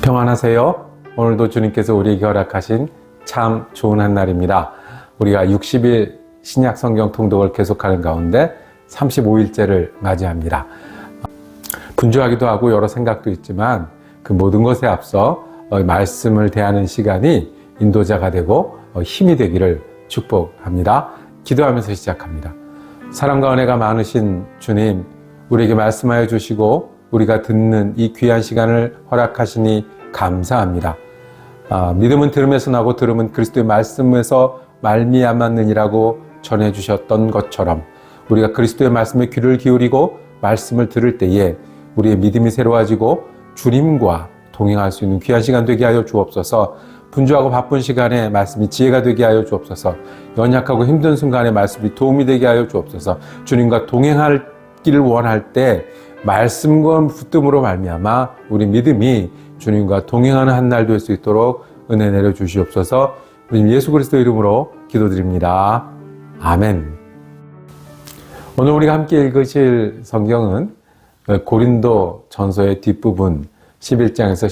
평안하세요. 오늘도 주님께서 우리에게 허락하신 참 좋은 한 날입니다. 우리가 60일 신약 성경 통독을 계속하는 가운데 35일째를 맞이합니다. 분주하기도 하고 여러 생각도 있지만 그 모든 것에 앞서 말씀을 대하는 시간이 인도자가 되고 힘이 되기를 축복합니다. 기도하면서 시작합니다. 사랑과 은혜가 많으신 주님, 우리에게 말씀하여 주시고 우리가 듣는 이 귀한 시간을 허락하시니 감사합니다. 믿음은 들음에서 나고 들음은 그리스도의 말씀에서 말미암았느니라고 전해주셨던 것처럼 우리가 그리스도의 말씀에 귀를 기울이고 말씀을 들을 때에 우리의 믿음이 새로워지고 주님과 동행할 수 있는 귀한 시간 되게 하여 주옵소서. 분주하고 바쁜 시간에 말씀이 지혜가 되게 하여 주옵소서. 연약하고 힘든 순간에 말씀이 도움이 되게 하여 주옵소서. 주님과 동행하기를 원할 때 말씀과 붙듦으로 말미암아 우리 믿음이 주님과 동행하는 한 날 될 수 있도록 은혜 내려 주시옵소서. 우리 예수 그리스도 이름으로 기도드립니다. 아멘. 오늘 우리가 함께 읽으실 성경은 고린도 전서의 뒷부분 11장에서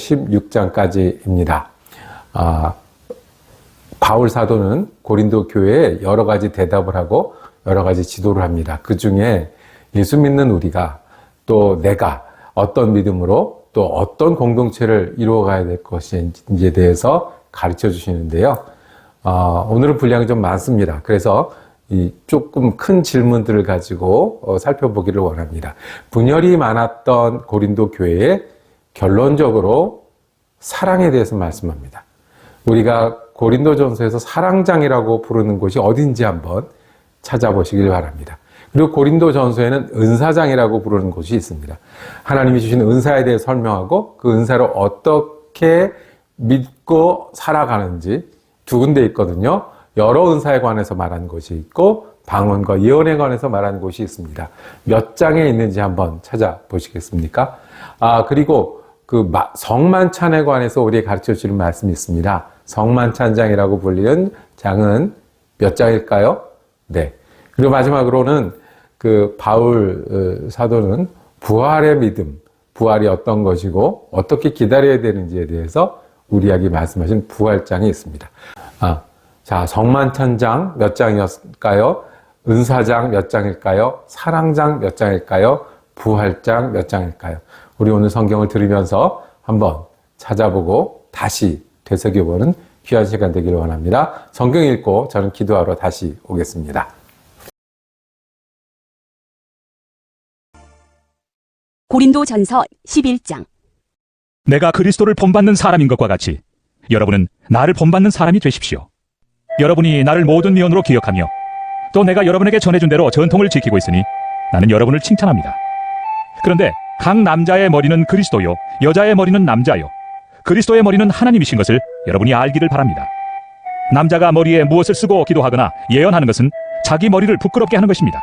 16장까지입니다. 바울 사도는 고린도 교회에 여러 가지 대답을 하고 여러 가지 지도를 합니다. 그 중에 예수 믿는 우리가 또 내가 어떤 믿음으로 또 어떤 공동체를 이루어가야 될 것인지에 대해서 가르쳐 주시는데요. 오늘은 분량이 좀 많습니다. 그래서 이 조금 큰 질문들을 가지고 살펴보기를 원합니다. 분열이 많았던 고린도 교회에 결론적으로 사랑에 대해서 말씀합니다. 우리가 고린도전서에서 사랑장이라고 부르는 곳이 어딘지 한번 찾아보시길 바랍니다. 그리고 고린도전서에는 은사장이라고 부르는 곳이 있습니다. 하나님이 주신 은사에 대해 설명하고 그 은사로 어떻게 믿고 살아가는지 두 군데 있거든요. 여러 은사에 관해서 말한 곳이 있고 방언과 예언에 관해서 말한 곳이 있습니다. 몇 장에 있는지 한번 찾아보시겠습니까? 그리고 그 성만찬에 관해서 우리에게 가르쳐 주시는 말씀이 있습니다. 성만찬장이라고 불리는 장은 몇 장일까요? 네. 그리고 마지막으로는 그 바울 사도는 부활의 믿음, 부활이 어떤 것이고 어떻게 기다려야 되는지에 대해서 우리에게 말씀하신 부활장이 있습니다. 자, 성만찬장 몇 장이었을까요? 은사장 몇 장일까요? 사랑장 몇 장일까요? 부활장 몇 장일까요? 우리 오늘 성경을 들으면서 한번 찾아보고 다시 되새겨보는 귀한 시간 되기를 원합니다. 성경 읽고 저는 기도하러 다시 오겠습니다. 고린도전서 11장. 내가 그리스도를 본받는 사람인 것과 같이 여러분은 나를 본받는 사람이 되십시오. 여러분이 나를 모든 면으로 기억하며 또 내가 여러분에게 전해준 대로 전통을 지키고 있으니 나는 여러분을 칭찬합니다. 그런데 각 남자의 머리는 그리스도요, 여자의 머리는 남자요, 그리스도의 머리는 하나님이신 것을 여러분이 알기를 바랍니다. 남자가 머리에 무엇을 쓰고 기도하거나 예언하는 것은 자기 머리를 부끄럽게 하는 것입니다.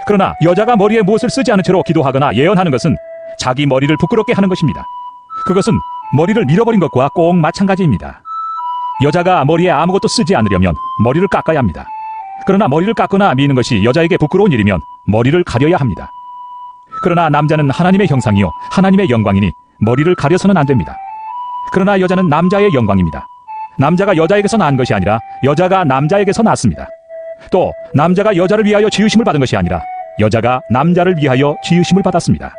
그러나 여자가 머리에 무엇을 쓰지 않은 채로 기도하거나 예언하는 것은 자기 머리를 부끄럽게 하는 것입니다. 그것은 머리를 밀어버린 것과 꼭 마찬가지입니다. 여자가 머리에 아무것도 쓰지 않으려면 머리를 깎아야 합니다. 그러나 머리를 깎거나 미는 것이 여자에게 부끄러운 일이면 머리를 가려야 합니다. 그러나 남자는 하나님의 형상이요 하나님의 영광이니 머리를 가려서는 안 됩니다. 그러나 여자는 남자의 영광입니다. 남자가 여자에게서 난 것이 아니라 여자가 남자에게서 났습니다. 또 남자가 여자를 위하여 지으심을 받은 것이 아니라 여자가 남자를 위하여 지으심을 받았습니다.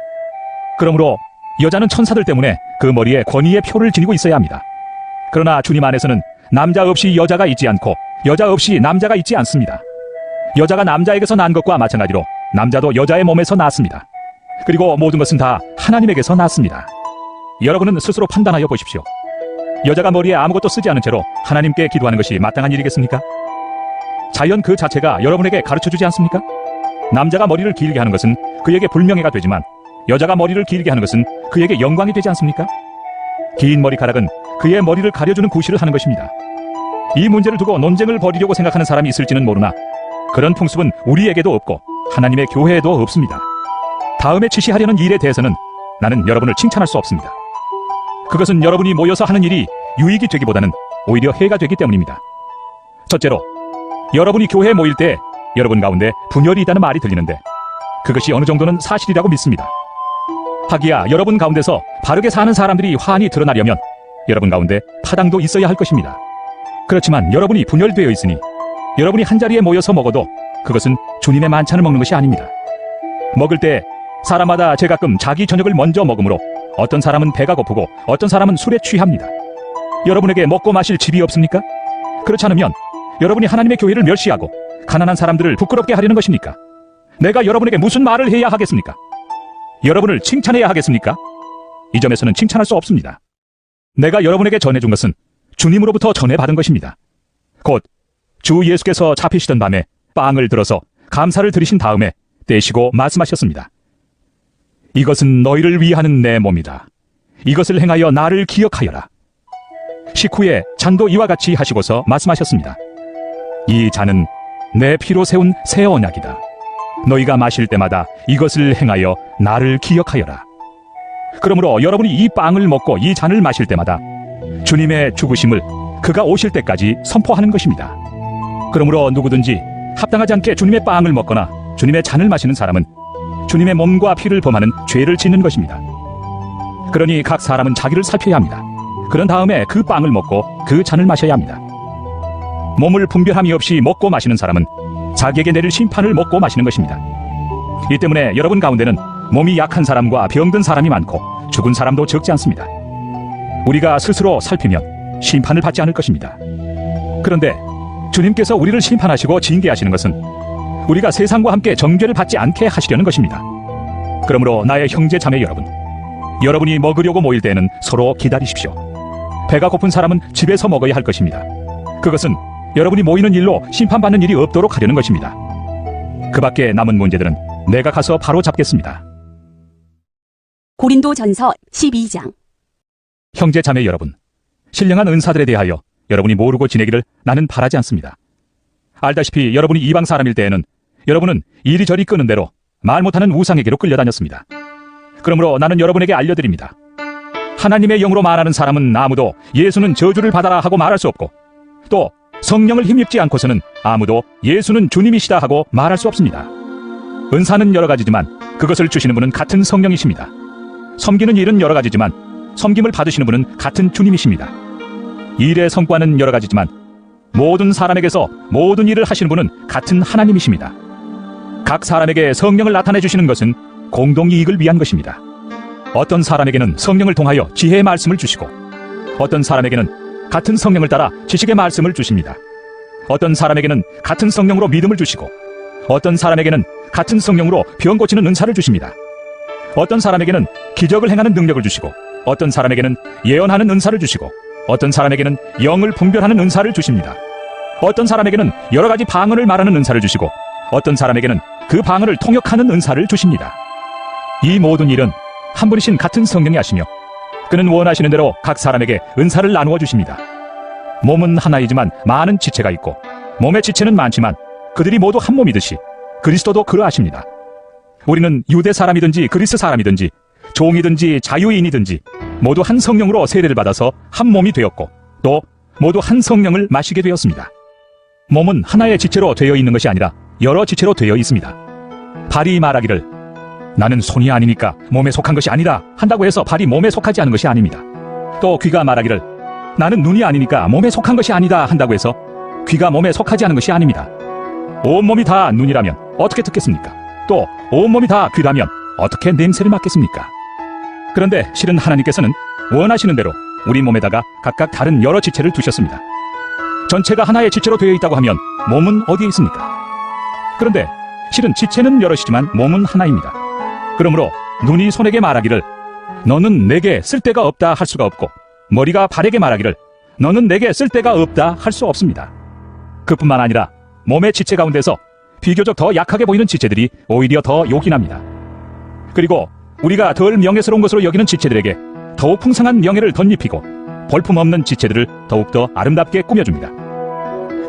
그러므로 여자는 천사들 때문에 그 머리에 권위의 표를 지니고 있어야 합니다. 그러나 주님 안에서는 남자 없이 여자가 있지 않고 여자 없이 남자가 있지 않습니다. 여자가 남자에게서 난 것과 마찬가지로 남자도 여자의 몸에서 났습니다. 그리고 모든 것은 다 하나님에게서 났습니다. 여러분은 스스로 판단하여 보십시오. 여자가 머리에 아무것도 쓰지 않은 채로 하나님께 기도하는 것이 마땅한 일이겠습니까? 자연 그 자체가 여러분에게 가르쳐주지 않습니까? 남자가 머리를 길게 하는 것은 그에게 불명예가 되지만 여자가 머리를 길게 하는 것은 그에게 영광이 되지 않습니까? 긴 머리카락은 그의 머리를 가려주는 구실을 하는 것입니다. 이 문제를 두고 논쟁을 벌이려고 생각하는 사람이 있을지는 모르나 그런 풍습은 우리에게도 없고 하나님의 교회에도 없습니다. 다음에 지시하려는 일에 대해서는 나는 여러분을 칭찬할 수 없습니다. 그것은 여러분이 모여서 하는 일이 유익이 되기보다는 오히려 해가 되기 때문입니다. 첫째로, 여러분이 교회에 모일 때 여러분 가운데 분열이 있다는 말이 들리는데 그것이 어느 정도는 사실이라고 믿습니다. 하기야 여러분 가운데서 바르게 사는 사람들이 환히 드러나려면 여러분 가운데 파당도 있어야 할 것입니다. 그렇지만 여러분이 분열되어 있으니 여러분이 한자리에 모여서 먹어도 그것은 주님의 만찬을 먹는 것이 아닙니다. 먹을 때 사람마다 제가끔 자기 저녁을 먼저 먹으므로 어떤 사람은 배가 고프고 어떤 사람은 술에 취합니다. 여러분에게 먹고 마실 집이 없습니까? 그렇지 않으면 여러분이 하나님의 교회를 멸시하고 가난한 사람들을 부끄럽게 하려는 것입니까? 내가 여러분에게 무슨 말을 해야 하겠습니까? 여러분을 칭찬해야 하겠습니까? 이 점에서는 칭찬할 수 없습니다. 내가 여러분에게 전해준 것은 주님으로부터 전해받은 것입니다. 곧 주 예수께서 잡히시던 밤에 빵을 들어서 감사를 드리신 다음에 떼시고 말씀하셨습니다. 이것은 너희를 위하는 내 몸이다. 이것을 행하여 나를 기억하여라. 식후에 잔도 이와 같이 하시고서 말씀하셨습니다. 이 잔은 내 피로 세운 새 언약이다. 너희가 마실 때마다 이것을 행하여 나를 기억하여라. 그러므로 여러분이 이 빵을 먹고 이 잔을 마실 때마다 주님의 죽으심을 그가 오실 때까지 선포하는 것입니다. 그러므로 누구든지 합당하지 않게 주님의 빵을 먹거나 주님의 잔을 마시는 사람은 주님의 몸과 피를 범하는 죄를 짓는 것입니다. 그러니 각 사람은 자기를 살펴야 합니다. 그런 다음에 그 빵을 먹고 그 잔을 마셔야 합니다. 몸을 분별함이 없이 먹고 마시는 사람은 자기에게 내릴 심판을 먹고 마시는 것입니다. 이 때문에 여러분 가운데는 몸이 약한 사람과 병든 사람이 많고 죽은 사람도 적지 않습니다. 우리가 스스로 살피면 심판을 받지 않을 것입니다. 그런데 주님께서 우리를 심판하시고 징계하시는 것은 우리가 세상과 함께 정죄를 받지 않게 하시려는 것입니다. 그러므로 나의 형제 자매 여러분, 여러분이 먹으려고 모일 때에는 서로 기다리십시오. 배가 고픈 사람은 집에서 먹어야 할 것입니다. 그것은 여러분이 모이는 일로 심판받는 일이 없도록 하려는 것입니다. 그 밖에 남은 문제들은 내가 가서 바로 잡겠습니다. 고린도전서 12장. 형제 자매 여러분, 신령한 은사들에 대하여 여러분이 모르고 지내기를 나는 바라지 않습니다. 알다시피 여러분이 이방 사람일 때에는 여러분은 이리저리 끄는 대로 말 못하는 우상에게로 끌려다녔습니다. 그러므로 나는 여러분에게 알려드립니다. 하나님의 영으로 말하는 사람은 아무도 예수는 저주를 받아라 하고 말할 수 없고, 또 성령을 힘입지 않고서는 아무도 예수는 주님이시다 하고 말할 수 없습니다. 은사는 여러 가지지만 그것을 주시는 분은 같은 성령이십니다. 섬기는 일은 여러 가지지만 섬김을 받으시는 분은 같은 주님이십니다. 일의 성과는 여러 가지지만 모든 사람에게서 모든 일을 하시는 분은 같은 하나님이십니다. 각 사람에게 성령을 나타내 주시는 것은 공동 이익을 위한 것입니다. 어떤 사람에게는 성령을 통하여 지혜의 말씀을 주시고, 어떤 사람에게는 같은 성령을 따라 지식의 말씀을 주십니다. 어떤 사람에게는 같은 성령으로 믿음을 주시고, 어떤 사람에게는 같은 성령으로 병 고치는 은사를 주십니다. 어떤 사람에게는 기적을 행하는 능력을 주시고, 어떤 사람에게는 예언하는 은사를 주시고, 어떤 사람에게는 영을 분별하는 은사를 주십니다. 어떤 사람에게는 여러 가지 방언을 말하는 은사를 주시고, 어떤 사람에게는 그 방언을 통역하는 은사를 주십니다. 이 모든 일은 한 분이신 같은 성령이 하시며 그는 원하시는 대로 각 사람에게 은사를 나누어 주십니다. 몸은 하나이지만 많은 지체가 있고, 몸의 지체는 많지만 그들이 모두 한 몸이듯이 그리스도도 그러하십니다. 우리는 유대 사람이든지 그리스 사람이든지 종이든지 자유인이든지 모두 한 성령으로 세례를 받아서 한 몸이 되었고, 또 모두 한 성령을 마시게 되었습니다. 몸은 하나의 지체로 되어 있는 것이 아니라 여러 지체로 되어 있습니다. 발이 말하기를 나는 손이 아니니까 몸에 속한 것이 아니다 한다고 해서 발이 몸에 속하지 않은 것이 아닙니다. 또 귀가 말하기를 나는 눈이 아니니까 몸에 속한 것이 아니다 한다고 해서 귀가 몸에 속하지 않은 것이 아닙니다. 온몸이 다 눈이라면 어떻게 듣겠습니까? 또 온몸이 다 귀라면 어떻게 냄새를 맡겠습니까? 그런데 실은 하나님께서는 원하시는 대로 우리 몸에다가 각각 다른 여러 지체를 두셨습니다. 전체가 하나의 지체로 되어 있다고 하면 몸은 어디에 있습니까? 그런데 실은 지체는 여럿이지만 몸은 하나입니다. 그러므로 눈이 손에게 말하기를 너는 내게 쓸데가 없다 할 수가 없고, 머리가 발에게 말하기를 너는 내게 쓸데가 없다 할 수 없습니다. 그뿐만 아니라 몸의 지체 가운데서 비교적 더 약하게 보이는 지체들이 오히려 더 요긴합니다. 그리고 우리가 덜 명예스러운 것으로 여기는 지체들에게 더욱 풍성한 명예를 덧입히고, 볼품없는 지체들을 더욱더 아름답게 꾸며줍니다.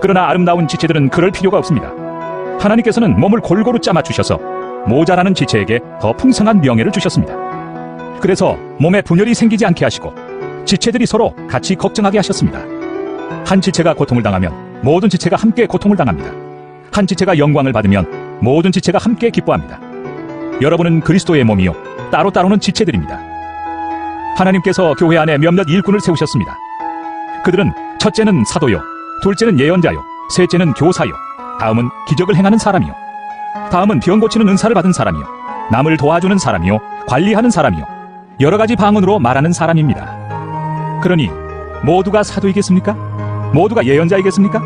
그러나 아름다운 지체들은 그럴 필요가 없습니다. 하나님께서는 몸을 골고루 짜맞추셔서 모자라는 지체에게 더 풍성한 명예를 주셨습니다. 그래서 몸에 분열이 생기지 않게 하시고 지체들이 서로 같이 걱정하게 하셨습니다. 한 지체가 고통을 당하면 모든 지체가 함께 고통을 당합니다. 한 지체가 영광을 받으면 모든 지체가 함께 기뻐합니다. 여러분은 그리스도의 몸이요 따로따로는 지체들입니다. 하나님께서 교회 안에 몇몇 일꾼을 세우셨습니다. 그들은 첫째는 사도요, 둘째는 예언자요, 셋째는 교사요, 다음은 기적을 행하는 사람이요, 다음은 병 고치는 은사를 받은 사람이요, 남을 도와주는 사람이요, 관리하는 사람이요, 여러 가지 방언으로 말하는 사람입니다. 그러니 모두가 사도이겠습니까? 모두가 예언자이겠습니까?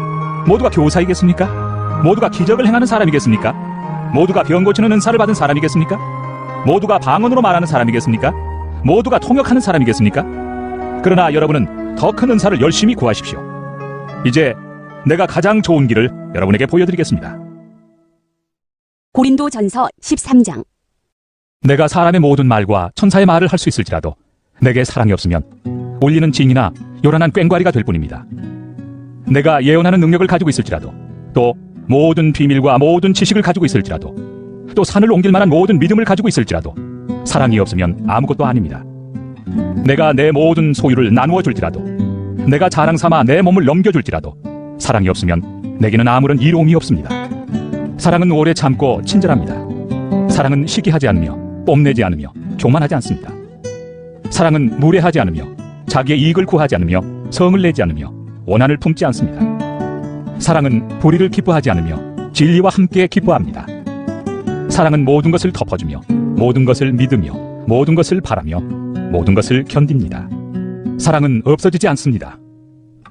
모두가 교사이겠습니까? 모두가 기적을 행하는 사람이겠습니까? 모두가 병 고치는 은사를 받은 사람이겠습니까? 모두가 방언으로 말하는 사람이겠습니까? 모두가 통역하는 사람이겠습니까? 그러나 여러분은 더 큰 은사를 열심히 구하십시오. 이제 내가 가장 좋은 길을 여러분에게 보여드리겠습니다. 고린도전서 13장. 내가 사람의 모든 말과 천사의 말을 할 수 있을지라도 내게 사랑이 없으면 울리는 징이나 요란한 꽹과리가 될 뿐입니다. 내가 예언하는 능력을 가지고 있을지라도, 또 모든 비밀과 모든 지식을 가지고 있을지라도, 또 산을 옮길 만한 모든 믿음을 가지고 있을지라도 사랑이 없으면 아무것도 아닙니다. 내가 내 모든 소유를 나누어 줄지라도, 내가 자랑 삼아 내 몸을 넘겨줄지라도 사랑이 없으면 내게는 아무런 이로움이 없습니다. 사랑은 오래 참고 친절합니다. 사랑은 시기하지 않으며 뽐내지 않으며 교만하지 않습니다. 사랑은 무례하지 않으며 자기의 이익을 구하지 않으며 성을 내지 않으며 원한을 품지 않습니다. 사랑은 불의를 기뻐하지 않으며 진리와 함께 기뻐합니다. 사랑은 모든 것을 덮어주며 모든 것을 믿으며 모든 것을 바라며 모든 것을 견딥니다. 사랑은 없어지지 않습니다.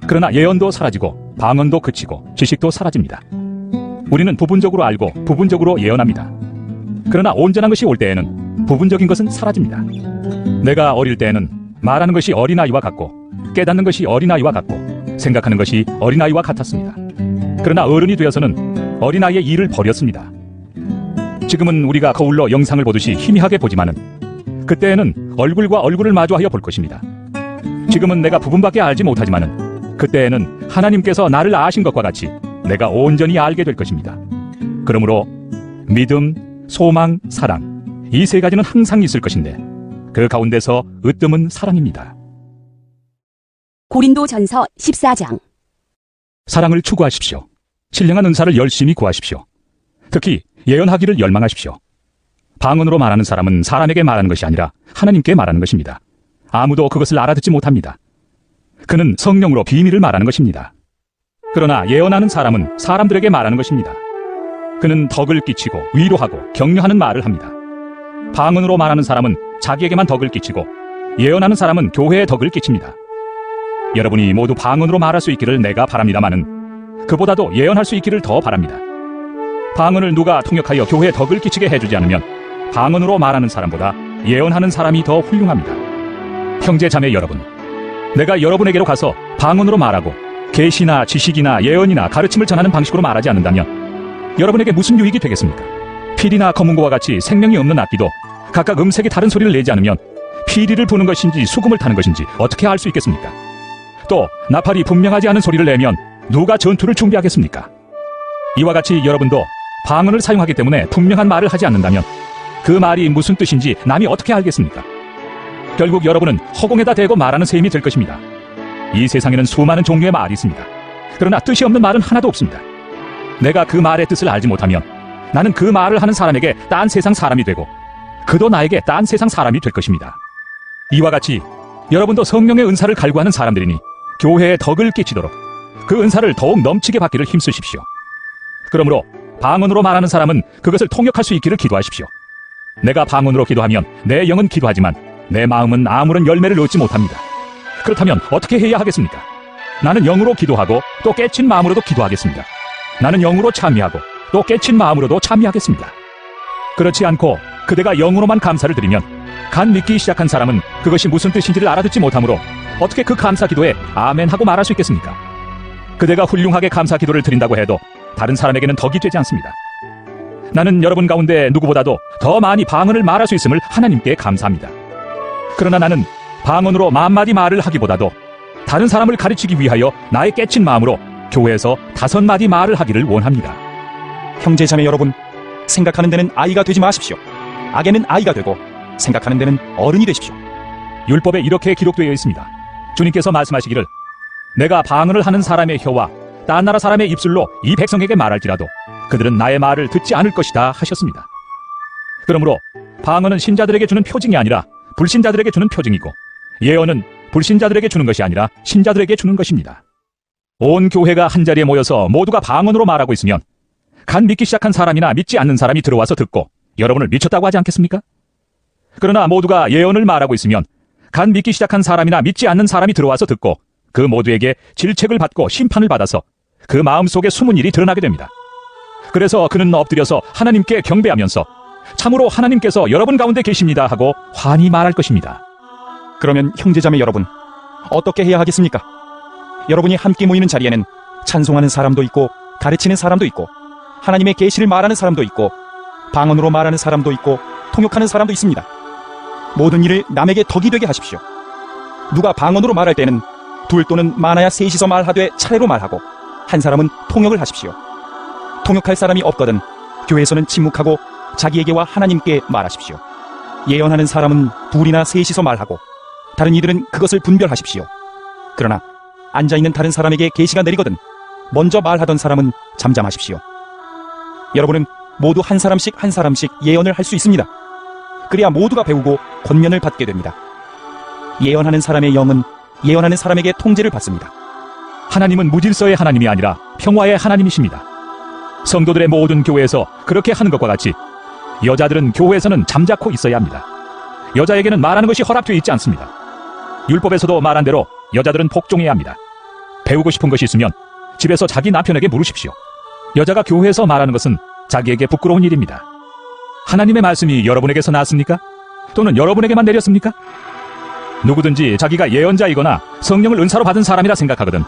그러나 예언도 사라지고 방언도 그치고 지식도 사라집니다. 우리는 부분적으로 알고 부분적으로 예언합니다. 그러나 온전한 것이 올 때에는 부분적인 것은 사라집니다. 내가 어릴 때에는 말하는 것이 어린아이와 같고 깨닫는 것이 어린아이와 같고 생각하는 것이 어린아이와 같았습니다. 그러나 어른이 되어서는 어린아이의 일을 버렸습니다. 지금은 우리가 거울로 영상을 보듯이 희미하게 보지만은 그때에는 얼굴과 얼굴을 마주하여 볼 것입니다. 지금은 내가 부분밖에 알지 못하지만은 그때에는 하나님께서 나를 아신 것과 같이 내가 온전히 알게 될 것입니다. 그러므로 믿음, 소망, 사랑, 이 세 가지는 항상 있을 것인데 그 가운데서 으뜸은 사랑입니다. 고린도전서 14장. 사랑을 추구하십시오. 신령한 은사를 열심히 구하십시오. 특히 예언하기를 열망하십시오. 방언으로 말하는 사람은 사람에게 말하는 것이 아니라 하나님께 말하는 것입니다. 아무도 그것을 알아듣지 못합니다. 그는 성령으로 비밀을 말하는 것입니다. 그러나 예언하는 사람은 사람들에게 말하는 것입니다. 그는 덕을 끼치고 위로하고 격려하는 말을 합니다. 방언으로 말하는 사람은 자기에게만 덕을 끼치고 예언하는 사람은 교회에 덕을 끼칩니다. 여러분이 모두 방언으로 말할 수 있기를 내가 바랍니다마는 그보다도 예언할 수 있기를 더 바랍니다. 방언을 누가 통역하여 교회에 덕을 끼치게 해주지 않으면 방언으로 말하는 사람보다 예언하는 사람이 더 훌륭합니다. 형제 자매 여러분, 내가 여러분에게로 가서 방언으로 말하고 계시나 지식이나 예언이나 가르침을 전하는 방식으로 말하지 않는다면 여러분에게 무슨 유익이 되겠습니까? 피리나 검은고와 같이 생명이 없는 악기도 각각 음색이 다른 소리를 내지 않으면 피리를 부는 것인지 수금을 타는 것인지 어떻게 알 수 있겠습니까? 또 나팔이 분명하지 않은 소리를 내면 누가 전투를 준비하겠습니까? 이와 같이 여러분도 방언을 사용하기 때문에 분명한 말을 하지 않는다면 그 말이 무슨 뜻인지 남이 어떻게 알겠습니까? 결국 여러분은 허공에다 대고 말하는 셈이 될 것입니다. 이 세상에는 수많은 종류의 말이 있습니다. 그러나 뜻이 없는 말은 하나도 없습니다. 내가 그 말의 뜻을 알지 못하면 나는 그 말을 하는 사람에게 딴 세상 사람이 되고 그도 나에게 딴 세상 사람이 될 것입니다. 이와 같이 여러분도 성령의 은사를 갈구하는 사람들이니 교회에 덕을 끼치도록 그 은사를 더욱 넘치게 받기를 힘쓰십시오. 그러므로 방언으로 말하는 사람은 그것을 통역할 수 있기를 기도하십시오. 내가 방언으로 기도하면 내 영은 기도하지만 내 마음은 아무런 열매를 얻지 못합니다. 그렇다면 어떻게 해야 하겠습니까? 나는 영으로 기도하고 또 깨친 마음으로도 기도하겠습니다. 나는 영으로 참여하고 또 깨친 마음으로도 참여하겠습니다. 그렇지 않고 그대가 영으로만 감사를 드리면 간 믿기 시작한 사람은 그것이 무슨 뜻인지를 알아듣지 못하므로 어떻게 그 감사 기도에 아멘 하고 말할 수 있겠습니까? 그대가 훌륭하게 감사 기도를 드린다고 해도 다른 사람에게는 덕이 되지 않습니다. 나는 여러분 가운데 누구보다도 더 많이 방언을 말할 수 있음을 하나님께 감사합니다. 그러나 나는 방언으로 만마디 말을 하기보다도 다른 사람을 가르치기 위하여 나의 깨친 마음으로 교회에서 5마디 말을 하기를 원합니다. 형제자매 여러분, 생각하는 데는 아이가 되지 마십시오. 악에는 아이가 되고 생각하는 데는 어른이 되십시오. 율법에 이렇게 기록되어 있습니다. 주님께서 말씀하시기를 내가 방언을 하는 사람의 혀와 딴 나라 사람의 입술로 이 백성에게 말할지라도 그들은 나의 말을 듣지 않을 것이다 하셨습니다. 그러므로 방언은 신자들에게 주는 표징이 아니라 불신자들에게 주는 표징이고 예언은 불신자들에게 주는 것이 아니라 신자들에게 주는 것입니다. 온 교회가 한자리에 모여서 모두가 방언으로 말하고 있으면 간 믿기 시작한 사람이나 믿지 않는 사람이 들어와서 듣고 여러분을 미쳤다고 하지 않겠습니까? 그러나 모두가 예언을 말하고 있으면 간 믿기 시작한 사람이나 믿지 않는 사람이 들어와서 듣고 그 모두에게 질책을 받고 심판을 받아서 그 마음속에 숨은 일이 드러나게 됩니다. 그래서 그는 엎드려서 하나님께 경배하면서 참으로 하나님께서 여러분 가운데 계십니다 하고 환히 말할 것입니다. 그러면 형제자매 여러분, 어떻게 해야 하겠습니까? 여러분이 함께 모이는 자리에는 찬송하는 사람도 있고 가르치는 사람도 있고 하나님의 계시를 말하는 사람도 있고 방언으로 말하는 사람도 있고 통역하는 사람도 있습니다. 모든 일을 남에게 덕이 되게 하십시오. 누가 방언으로 말할 때는 둘 또는 많아야 셋이서 말하되 차례로 말하고 한 사람은 통역을 하십시오. 통역할 사람이 없거든 교회에서는 침묵하고 자기에게와 하나님께 말하십시오. 예언하는 사람은 둘이나 셋이서 말하고 다른 이들은 그것을 분별하십시오. 그러나 앉아있는 다른 사람에게 계시가 내리거든 먼저 말하던 사람은 잠잠하십시오. 여러분은 모두 한 사람씩 예언을 할 수 있습니다. 그래야 모두가 배우고 권면을 받게 됩니다. 예언하는 사람의 영은 예언하는 사람에게 통제를 받습니다. 하나님은 무질서의 하나님이 아니라 평화의 하나님이십니다. 성도들의 모든 교회에서 그렇게 하는 것과 같이 여자들은 교회에서는 잠자코 있어야 합니다. 여자에게는 말하는 것이 허락되어 있지 않습니다. 율법에서도 말한 대로 여자들은 복종해야 합니다. 배우고 싶은 것이 있으면 집에서 자기 남편에게 물으십시오. 여자가 교회에서 말하는 것은 자기에게 부끄러운 일입니다. 하나님의 말씀이 여러분에게서 나왔습니까? 또는 여러분에게만 내렸습니까? 누구든지 자기가 예언자이거나 성령을 은사로 받은 사람이라 생각하거든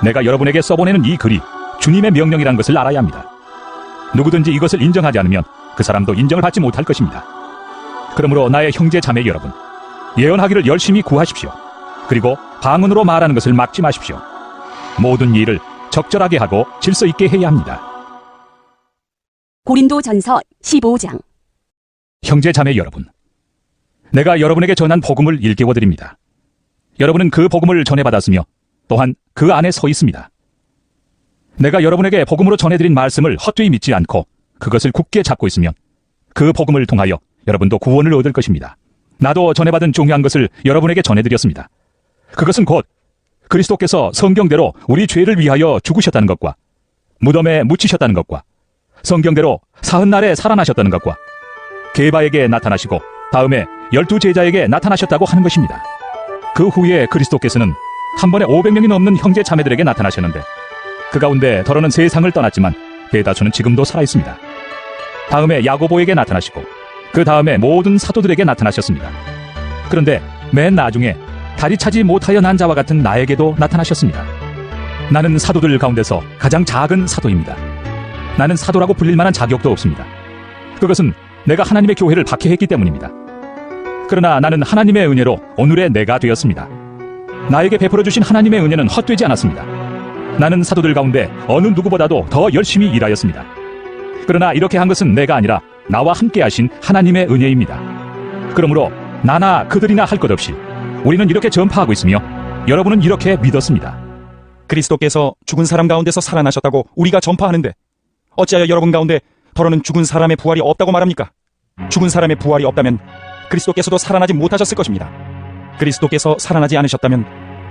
내가 여러분에게 써보내는 이 글이 주님의 명령이라는 것을 알아야 합니다. 누구든지 이것을 인정하지 않으면 그 사람도 인정을 받지 못할 것입니다. 그러므로 나의 형제 자매 여러분, 예언하기를 열심히 구하십시오. 그리고 방언으로 말하는 것을 막지 마십시오. 모든 일을 적절하게 하고 질서 있게 해야 합니다. 고린도전서 15장. 형제 자매 여러분, 내가 여러분에게 전한 복음을 일깨워드립니다. 여러분은 그 복음을 전해받았으며 또한 그 안에 서 있습니다. 내가 여러분에게 복음으로 전해드린 말씀을 헛되이 믿지 않고 그것을 굳게 잡고 있으면 그 복음을 통하여 여러분도 구원을 얻을 것입니다. 나도 전해받은 중요한 것을 여러분에게 전해드렸습니다. 그것은 곧 그리스도께서 성경대로 우리 죄를 위하여 죽으셨다는 것과 무덤에 묻히셨다는 것과 성경대로 사흘날에 살아나셨다는 것과 게바에게 나타나시고 다음에 12 제자에게 나타나셨다고 하는 것입니다. 그 후에 그리스도께서는 한 번에 500명이 넘는 형제 자매들에게 나타나셨는데 그 가운데 더러는 세상을 떠났지만 대다수는 지금도 살아있습니다. 다음에 야고보에게 나타나시고 그 다음에 모든 사도들에게 나타나셨습니다. 그런데 맨 나중에 다리 차지 못하여 난 자와 같은 나에게도 나타나셨습니다. 나는 사도들 가운데서 가장 작은 사도입니다. 나는 사도라고 불릴 만한 자격도 없습니다. 그것은 내가 하나님의 교회를 박해했기 때문입니다. 그러나 나는 하나님의 은혜로 오늘의 내가 되었습니다. 나에게 베풀어 주신 하나님의 은혜는 헛되지 않았습니다. 나는 사도들 가운데 어느 누구보다도 더 열심히 일하였습니다. 그러나 이렇게 한 것은 내가 아니라 나와 함께 하신 하나님의 은혜입니다. 그러므로 나나 그들이나 할 것 없이 우리는 이렇게 전파하고 있으며 여러분은 이렇게 믿었습니다. 그리스도께서 죽은 사람 가운데서 살아나셨다고 우리가 전파하는데 어찌하여 여러분 가운데 더러는 죽은 사람의 부활이 없다고 말합니까? 죽은 사람의 부활이 없다면 그리스도께서도 살아나지 못하셨을 것입니다. 그리스도께서 살아나지 않으셨다면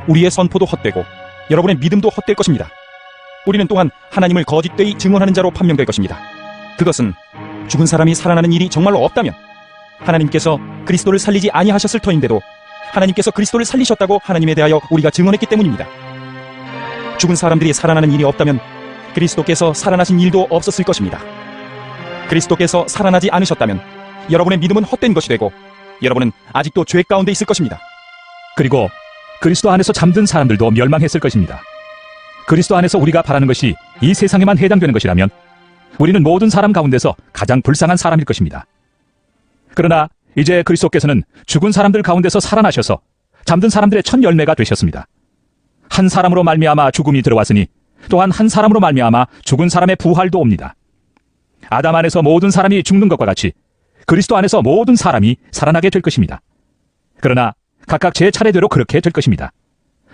우리의 선포도 헛되고 여러분의 믿음도 헛될 것입니다. 우리는 또한 하나님을 거짓되이 증언하는 자로 판명될 것입니다. 그것은 죽은 사람이 살아나는 일이 정말로 없다면 하나님께서 그리스도를 살리지 아니하셨을 터인데도 하나님께서 그리스도를 살리셨다고 하나님에 대하여 우리가 증언했기 때문입니다. 죽은 사람들이 살아나는 일이 없다면 그리스도께서 살아나신 일도 없었을 것입니다. 그리스도께서 살아나지 않으셨다면 여러분의 믿음은 헛된 것이 되고 여러분은 아직도 죄 가운데 있을 것입니다. 그리고 그리스도 안에서 잠든 사람들도 멸망했을 것입니다. 그리스도 안에서 우리가 바라는 것이 이 세상에만 해당되는 것이라면 우리는 모든 사람 가운데서 가장 불쌍한 사람일 것입니다. 그러나 이제 그리스도께서는 죽은 사람들 가운데서 살아나셔서 잠든 사람들의 첫 열매가 되셨습니다. 한 사람으로 말미암아 죽음이 들어왔으니 또한 한 사람으로 말미암아 죽은 사람의 부활도 옵니다. 아담 안에서 모든 사람이 죽는 것과 같이 그리스도 안에서 모든 사람이 살아나게 될 것입니다. 그러나 각각 제 차례대로 그렇게 될 것입니다.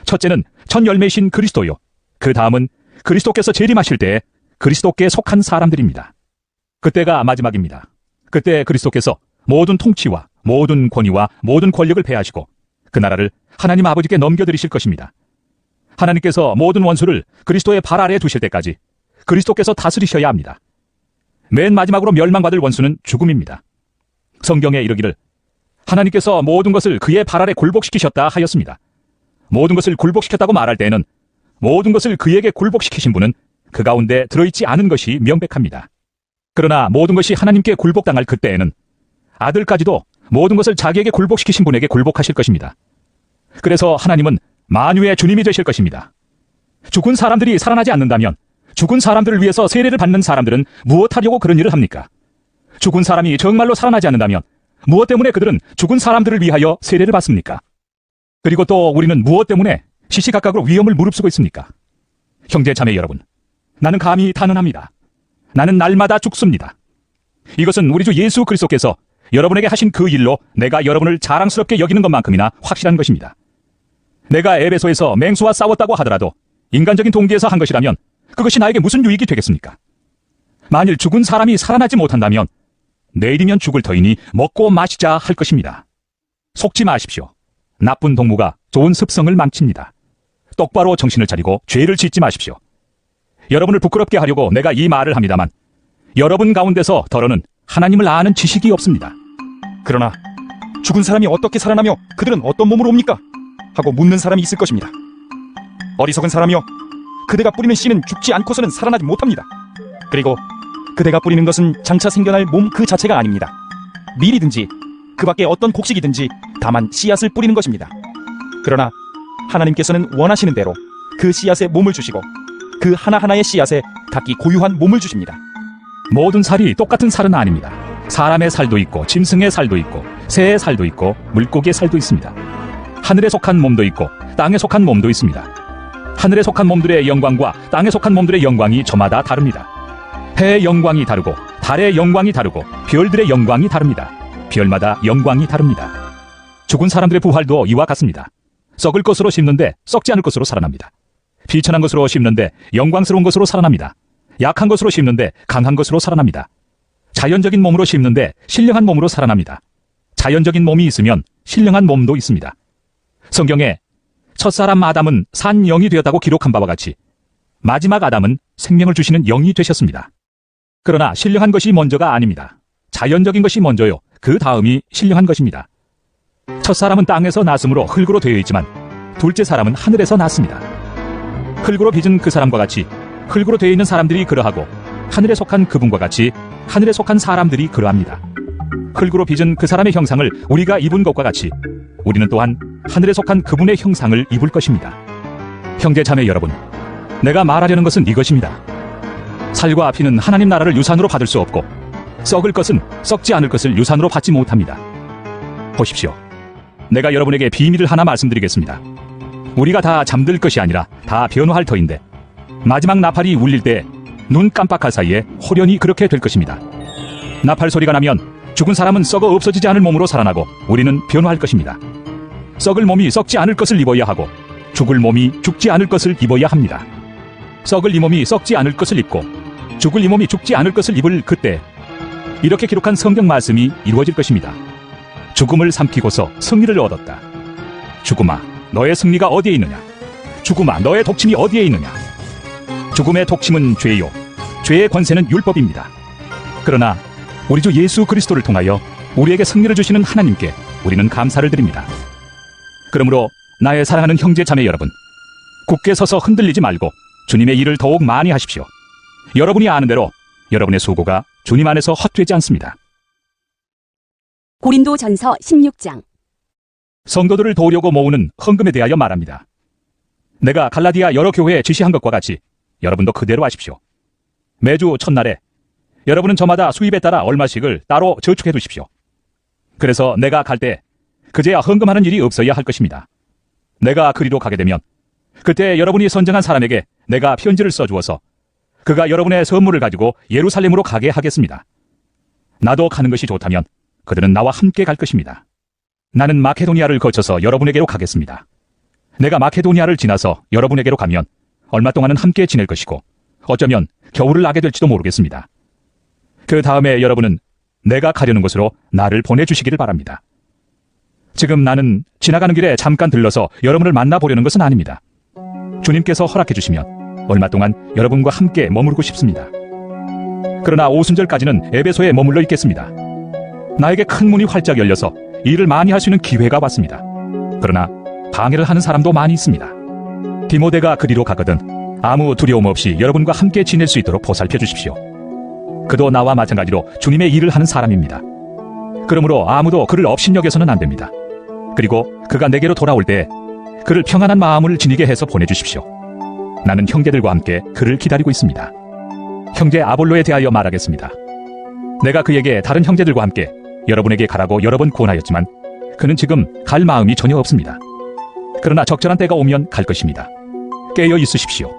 첫째는 첫 열매이신 그리스도요. 그 다음은 그리스도께서 재림하실 때에 그리스도께 속한 사람들입니다. 그때가 마지막입니다. 그때 그리스도께서 모든 통치와 모든 권위와 모든 권력을 패하시고 그 나라를 하나님 아버지께 넘겨드리실 것입니다. 하나님께서 모든 원수를 그리스도의 발 아래에 두실 때까지 그리스도께서 다스리셔야 합니다. 맨 마지막으로 멸망받을 원수는 죽음입니다. 성경에 이르기를 하나님께서 모든 것을 그의 발 아래 굴복시키셨다 하였습니다. 모든 것을 굴복시켰다고 말할 때에는 모든 것을 그에게 굴복시키신 분은 그 가운데 들어있지 않은 것이 명백합니다. 그러나 모든 것이 하나님께 굴복당할 그때에는 아들까지도 모든 것을 자기에게 굴복시키신 분에게 굴복하실 것입니다. 그래서 하나님은 만유의 주님이 되실 것입니다. 죽은 사람들이 살아나지 않는다면 죽은 사람들을 위해서 세례를 받는 사람들은 무엇하려고 그런 일을 합니까? 죽은 사람이 정말로 살아나지 않는다면 무엇 때문에 그들은 죽은 사람들을 위하여 세례를 받습니까? 그리고 또 우리는 무엇 때문에 시시각각으로 위험을 무릅쓰고 있습니까? 형제 자매 여러분, 나는 감히 단언합니다. 나는 날마다 죽습니다. 이것은 우리 주 예수 그리스도께서 여러분에게 하신 그 일로 내가 여러분을 자랑스럽게 여기는 것만큼이나 확실한 것입니다. 내가 에베소에서 맹수와 싸웠다고 하더라도 인간적인 동기에서 한 것이라면 그것이 나에게 무슨 유익이 되겠습니까? 만일 죽은 사람이 살아나지 못한다면 내일이면 죽을 터이니 먹고 마시자 할 것입니다. 속지 마십시오. 나쁜 동무가 좋은 습성을 망칩니다. 똑바로 정신을 차리고 죄를 짓지 마십시오. 여러분을 부끄럽게 하려고 내가 이 말을 합니다만 여러분 가운데서 더러는 하나님을 아는 지식이 없습니다. 그러나 죽은 사람이 어떻게 살아나며 그들은 어떤 몸으로 옵니까? 하고 묻는 사람이 있을 것입니다. 어리석은 사람이여, 그대가 뿌리는 씨는 죽지 않고서는 살아나지 못합니다. 그리고 그대가 뿌리는 것은 장차 생겨날 몸 그 자체가 아닙니다. 밀이든지 그 밖에 어떤 곡식이든지 다만 씨앗을 뿌리는 것입니다. 그러나 하나님께서는 원하시는 대로 그 씨앗에 몸을 주시고 그 하나하나의 씨앗에 각기 고유한 몸을 주십니다. 모든 살이 똑같은 살은 아닙니다. 사람의 살도 있고 짐승의 살도 있고 새의 살도 있고 물고기의 살도 있습니다. 하늘에 속한 몸도 있고 땅에 속한 몸도 있습니다. 하늘에 속한 몸들의 영광과 땅에 속한 몸들의 영광이 저마다 다릅니다. 해의 영광이 다르고 달의 영광이 다르고 별들의 영광이 다릅니다. 별마다 영광이 다릅니다. 죽은 사람들의 부활도 이와 같습니다. 썩을 것으로 심는데 썩지 않을 것으로 살아납니다. 비천한 것으로 심는데 영광스러운 것으로 살아납니다. 약한 것으로 심는데 강한 것으로 살아납니다. 자연적인 몸으로 심는데 신령한 몸으로 살아납니다. 자연적인 몸이 있으면 신령한 몸도 있습니다. 성경에 첫사람 아담은 산 영이 되었다고 기록한 바와 같이 마지막 아담은 생명을 주시는 영이 되셨습니다. 그러나 신령한 것이 먼저가 아닙니다. 자연적인 것이 먼저요. 그 다음이 신령한 것입니다. 첫사람은 땅에서 났으므로 흙으로 되어 있지만 둘째 사람은 하늘에서 났습니다. 흙으로 빚은 그 사람과 같이 흙으로 되어 있는 사람들이 그러하고 하늘에 속한 그분과 같이 하늘에 속한 사람들이 그러합니다. 흙으로 빚은 그 사람의 형상을 우리가 입은 것과 같이 우리는 또한 하늘에 속한 그분의 형상을 입을 것입니다. 형제 자매 여러분, 내가 말하려는 것은 이것입니다. 살과 피는 하나님 나라를 유산으로 받을 수 없고 썩을 것은 썩지 않을 것을 유산으로 받지 못합니다. 보십시오. 내가 여러분에게 비밀을 하나 말씀드리겠습니다. 우리가 다 잠들 것이 아니라 다 변화할 터인데 마지막 나팔이 울릴 때 눈 깜빡할 사이에 호련히 그렇게 될 것입니다. 나팔 소리가 나면 죽은 사람은 썩어 없어지지 않을 몸으로 살아나고 우리는 변화할 것입니다. 썩을 몸이 썩지 않을 것을 입어야 하고 죽을 몸이 죽지 않을 것을 입어야 합니다. 썩을 이 몸이 썩지 않을 것을 입고 죽을 이 몸이 죽지 않을 것을 입을 그때 이렇게 기록한 성경 말씀이 이루어질 것입니다. 죽음을 삼키고서 승리를 얻었다. 죽음아, 너의 승리가 어디에 있느냐? 죽음아, 너의 독침이 어디에 있느냐? 죽음의 독침은 죄요, 죄의 권세는 율법입니다. 그러나 우리 주 예수 그리스도를 통하여 우리에게 승리를 주시는 하나님께 우리는 감사를 드립니다. 그러므로 나의 사랑하는 형제 자매 여러분, 굳게 서서 흔들리지 말고 주님의 일을 더욱 많이 하십시오. 여러분이 아는 대로 여러분의 수고가 주님 안에서 헛되지 않습니다. 고린도전서 16장. 성도들을 도우려고 모으는 헌금에 대하여 말합니다. 내가 갈라디아 여러 교회에 지시한 것과 같이 여러분도 그대로 하십시오. 매주 첫날에 여러분은 저마다 수입에 따라 얼마씩을 따로 저축해 두십시오. 그래서 내가 갈 때 그제야 헌금하는 일이 없어야 할 것입니다. 내가 그리로 가게 되면 그때 여러분이 선정한 사람에게 내가 편지를 써주어서 그가 여러분의 선물을 가지고 예루살렘으로 가게 하겠습니다. 나도 가는 것이 좋다면 그들은 나와 함께 갈 것입니다. 나는 마케도니아를 거쳐서 여러분에게로 가겠습니다. 내가 마케도니아를 지나서 여러분에게로 가면 얼마 동안은 함께 지낼 것이고 어쩌면 겨울을 나게 될지도 모르겠습니다. 그 다음에 여러분은 내가 가려는 곳으로 나를 보내주시기를 바랍니다. 지금 나는 지나가는 길에 잠깐 들러서 여러분을 만나보려는 것은 아닙니다. 주님께서 허락해 주시면 얼마 동안 여러분과 함께 머무르고 싶습니다. 그러나 오순절까지는 에베소에 머물러 있겠습니다. 나에게 큰 문이 활짝 열려서 일을 많이 할 수 있는 기회가 왔습니다. 그러나 방해를 하는 사람도 많이 있습니다. 디모데가 그리로 가거든 아무 두려움 없이 여러분과 함께 지낼 수 있도록 보살펴 주십시오. 그도 나와 마찬가지로 주님의 일을 하는 사람입니다. 그러므로 아무도 그를 업신여겨서는 안 됩니다. 그리고 그가 내게로 돌아올 때 그를 평안한 마음을 지니게 해서 보내주십시오. 나는 형제들과 함께 그를 기다리고 있습니다. 형제 아볼로에 대하여 말하겠습니다. 내가 그에게 다른 형제들과 함께 여러분에게 가라고 여러 번 권하였지만 그는 지금 갈 마음이 전혀 없습니다. 그러나 적절한 때가 오면 갈 것입니다. 깨어 있으십시오.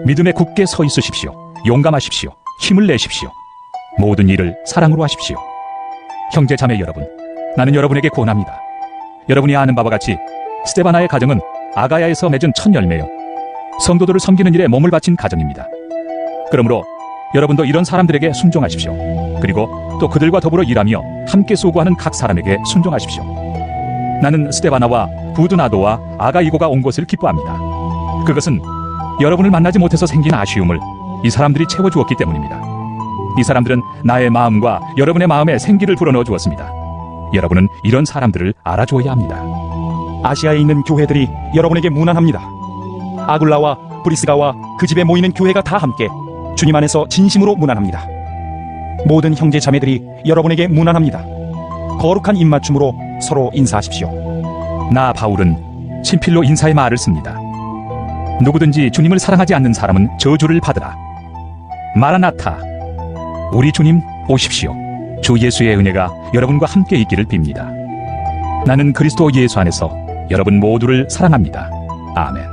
믿음에 굳게 서 있으십시오. 용감하십시오. 힘을 내십시오. 모든 일을 사랑으로 하십시오. 형제 자매 여러분, 나는 여러분에게 권합니다. 여러분이 아는 바와 같이 스데바나의 가정은 아가야에서 맺은 첫 열매요, 성도들을 섬기는 일에 몸을 바친 가정입니다. 그러므로 여러분도 이런 사람들에게 순종하십시오. 그리고 또 그들과 더불어 일하며 함께 수고하는 각 사람에게 순종하십시오. 나는 스데바나와 부드나도와 아가이고가 온 것을 기뻐합니다. 그것은 여러분을 만나지 못해서 생긴 아쉬움을 이 사람들이 채워주었기 때문입니다. 이 사람들은 나의 마음과 여러분의 마음에 생기를 불어넣어 주었습니다. 여러분은 이런 사람들을 알아주어야 합니다. 아시아에 있는 교회들이 여러분에게 문안합니다. 아굴라와 브리스가와 그 집에 모이는 교회가 다 함께 주님 안에서 진심으로 문안합니다. 모든 형제 자매들이 여러분에게 문안합니다. 거룩한 입맞춤으로 서로 인사하십시오. 나 바울은 친필로 인사의 말을 씁니다. 누구든지 주님을 사랑하지 않는 사람은 저주를 받으라. 마라나타, 우리 주님 오십시오. 주 예수의 은혜가 여러분과 함께 있기를 빕니다. 나는 그리스도 예수 안에서 여러분 모두를 사랑합니다. 아멘.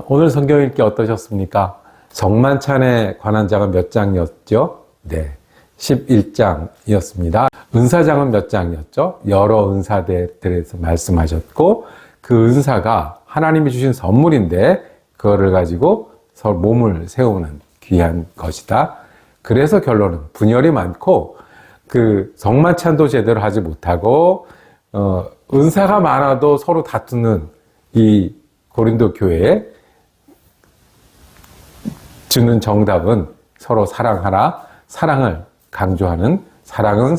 오늘 성경 읽기 어떠셨습니까? 정만찬에 관한 장은 몇 장이었죠? 네, 11장이었습니다. 은사장은 몇 장이었죠? 여러 은사들에서 말씀하셨고, 그 은사가 하나님이 주신 선물인데 그거를 가지고 서로 몸을 세우는 귀한 것이다. 그래서 결론은 분열이 많고 그 정만찬도 제대로 하지 못하고 은사가 많아도 서로 다투는 이 고린도 교회에 주는 정답은 서로 사랑하라, 사랑을 강조하는 사랑은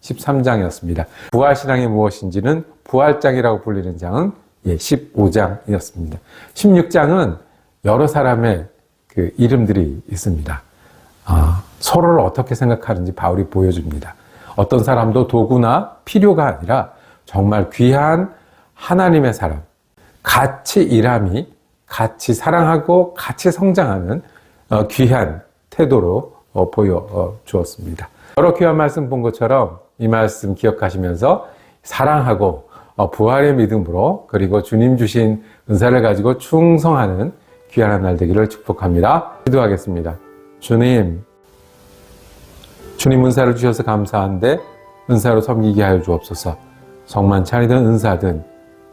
13장이었습니다. 부활신앙이 무엇인지는 부활장이라고 불리는 장은 15장이었습니다. 16장은 여러 사람의 그 이름들이 있습니다. 서로를 어떻게 생각하는지 바울이 보여줍니다. 어떤 사람도 도구나 필요가 아니라 정말 귀한 하나님의 사람, 같이 일함이 같이 사랑하고 같이 성장하는 귀한 태도로 보여주었습니다. 여러 귀한 말씀 본 것처럼 이 말씀 기억하시면서 사랑하고 부활의 믿음으로 그리고 주님 주신 은사를 가지고 충성하는 귀한 한 날 되기를 축복합니다. 기도하겠습니다. 주님 은사를 주셔서 감사한데 은사로 섬기게 하여 주옵소서. 정만찬이든 은사든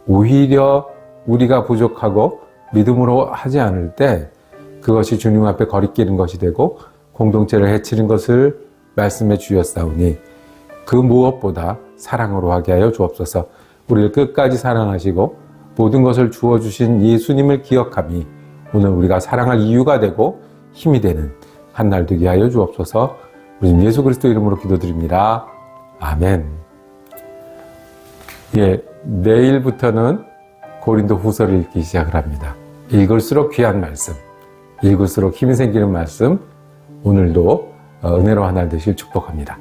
오히려 우리가 부족하고 믿음으로 하지 않을 때 그것이 주님 앞에 거리끼는 것이 되고 공동체를 해치는 것을 말씀해 주셨사오니 그 무엇보다 사랑으로 하게 하여 주옵소서. 우리를 끝까지 사랑하시고 모든 것을 주어주신 예수님을 기억함이 오늘 우리가 사랑할 이유가 되고 힘이 되는 한 날 되게 하여 주옵소서. 우리 예수 그리스도 이름으로 기도드립니다. 아멘. 내일부터는 고린도 후서를 읽기 시작을 합니다. 읽을수록 귀한 말씀, 읽을수록 힘이 생기는 말씀, 오늘도 은혜로 한 날 되시길 축복합니다.